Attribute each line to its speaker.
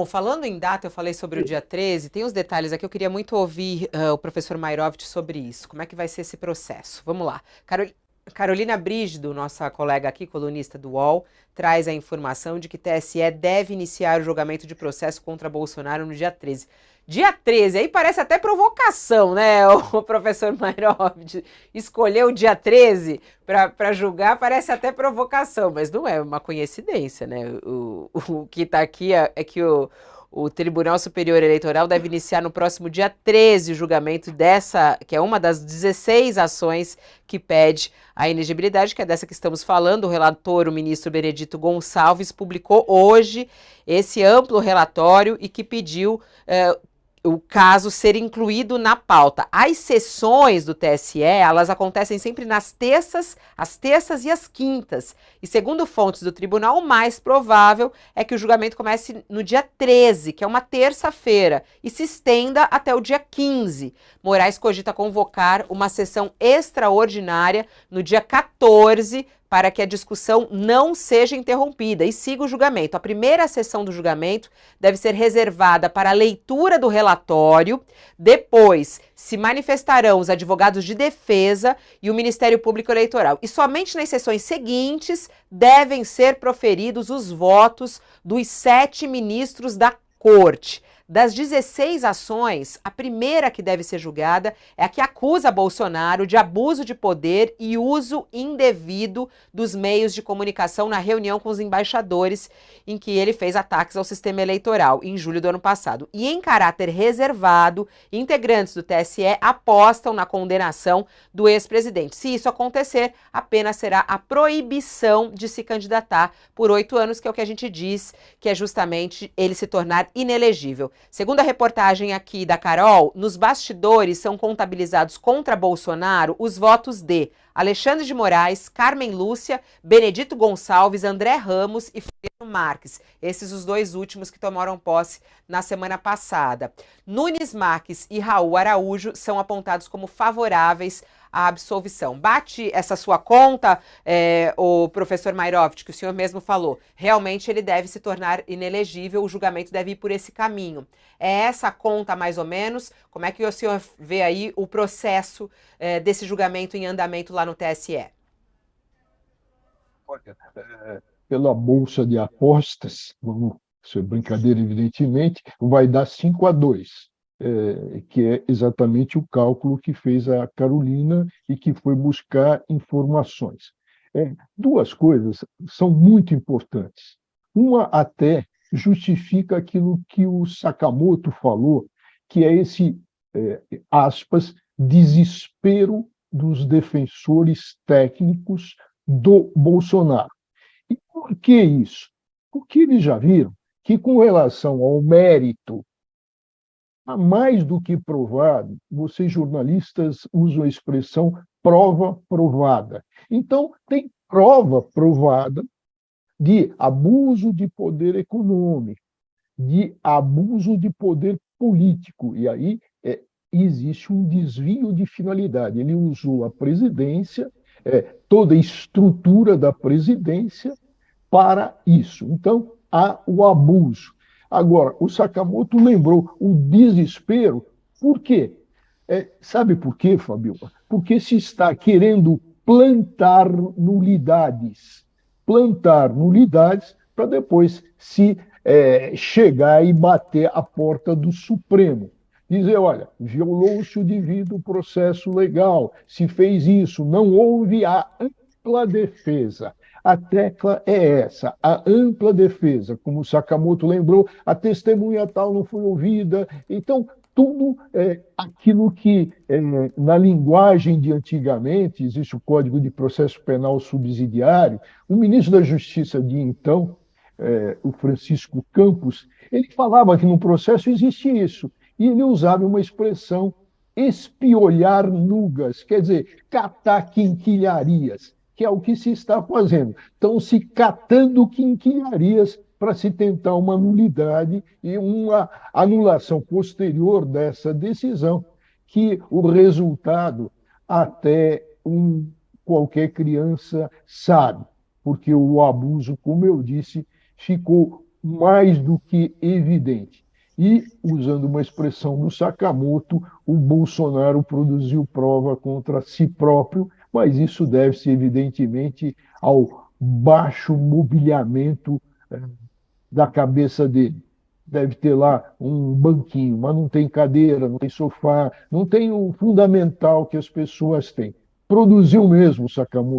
Speaker 1: Bom, falando em data, eu falei sobre o dia 13. Tem os detalhes aqui, eu queria muito ouvir o professor Mairovitch sobre isso. Como é que vai ser esse processo? Vamos lá. Carolina Brígido, nossa colega aqui, colunista do UOL, traz a informação de que TSE deve iniciar o julgamento de processo contra Bolsonaro no dia 13. Dia 13, aí parece até provocação, né, o professor Mairovitch escolheu o dia 13 para julgar, parece até provocação, mas não é uma coincidência, né? O que está aqui é que o Tribunal Superior Eleitoral deve iniciar no próximo dia 13 o julgamento dessa, que é uma das 16 ações que pede a inegibilidade, que é dessa que estamos falando. O relator, o ministro Benedito Gonçalves, publicou hoje esse amplo relatório e que pediu o caso ser incluído na pauta. As sessões do TSE, elas acontecem sempre nas terças, às terças e às quintas. E segundo fontes do tribunal, o mais provável é que o julgamento comece no dia 13, que é uma terça-feira, e se estenda até o dia 15. Moraes cogita convocar uma sessão extraordinária no dia 14 para que a discussão não seja interrompida e siga o julgamento. A primeira sessão do julgamento deve ser reservada para a leitura do relatório. Depois se manifestarão os advogados de defesa e o Ministério Público Eleitoral. E somente nas sessões seguintes devem ser proferidos os votos dos 7 ministros da Corte. Das 16 ações, a primeira que deve ser julgada é a que acusa Bolsonaro de abuso de poder e uso indevido dos meios de comunicação na reunião com os embaixadores, em que ele fez ataques ao sistema eleitoral em julho do ano passado. E em caráter reservado, integrantes do TSE apostam na condenação do ex-presidente. Se isso acontecer, a pena será a proibição de se candidatar por 8 anos, que é o que a gente diz, que é justamente ele se tornar inelegível. Segundo a reportagem aqui da Carol, nos bastidores são contabilizados contra Bolsonaro os votos de Alexandre de Moraes, Carmen Lúcia, Benedito Gonçalves, André Ramos e Fabiano Marques. Esses os dois últimos que tomaram posse na semana passada. Nunes Marques e Raul Araújo são apontados como favoráveis à absolvição. Bate essa sua conta, o professor Mairovitch, que o senhor mesmo falou. Realmente ele deve se tornar inelegível, o julgamento deve ir por esse caminho. É essa conta, mais ou menos? Como é que o senhor vê aí o processo desse julgamento em andamento lá no TSE?
Speaker 2: Olha, pela bolsa de apostas, vamos ser brincadeira, evidentemente, vai dar 5-2, que é exatamente o cálculo que fez a Carolina e que foi buscar informações. Duas coisas são muito importantes. Uma até justifica aquilo que o Sakamoto falou, que é esse, aspas, desespero dos defensores técnicos do Bolsonaro. E por que isso? Porque eles já viram que, com relação ao mérito, há mais do que provado, vocês jornalistas usam a expressão prova provada. Então, tem prova provada de abuso de poder econômico, de abuso de poder político. E aí existe um desvio de finalidade. Ele usou a presidência, toda a estrutura da presidência para isso. Então, há o abuso. Agora, o Sakamoto lembrou o desespero. Por quê? Sabe por quê, Fabio? Porque se está querendo plantar nulidades para depois se chegar e bater a porta do Supremo. Dizer, olha, violou-se o devido processo legal, se fez isso, não houve a ampla defesa. A tecla é essa, a ampla defesa. Como o Sakamoto lembrou, a testemunha tal não foi ouvida. Então, tudo aquilo que, na linguagem de antigamente, existe o Código de Processo Penal Subsidiário, o ministro da Justiça de então, o Francisco Campos, ele falava que no processo existe isso, e ele usava uma expressão espiolhar nugas, quer dizer, catar quinquilharias, que é o que se está fazendo. Estão se catando quinquilharias para se tentar uma nulidade e uma anulação posterior dessa decisão, que o resultado até qualquer criança sabe, porque o abuso, como eu disse, ficou mais do que evidente. E, usando uma expressão do Sakamoto, o Bolsonaro produziu prova contra si próprio, mas isso deve-se, evidentemente, ao baixo mobiliamento da cabeça dele. Deve ter lá um banquinho, mas não tem cadeira, não tem sofá, não tem o fundamental que as pessoas têm. Produziu mesmo, Sakamoto.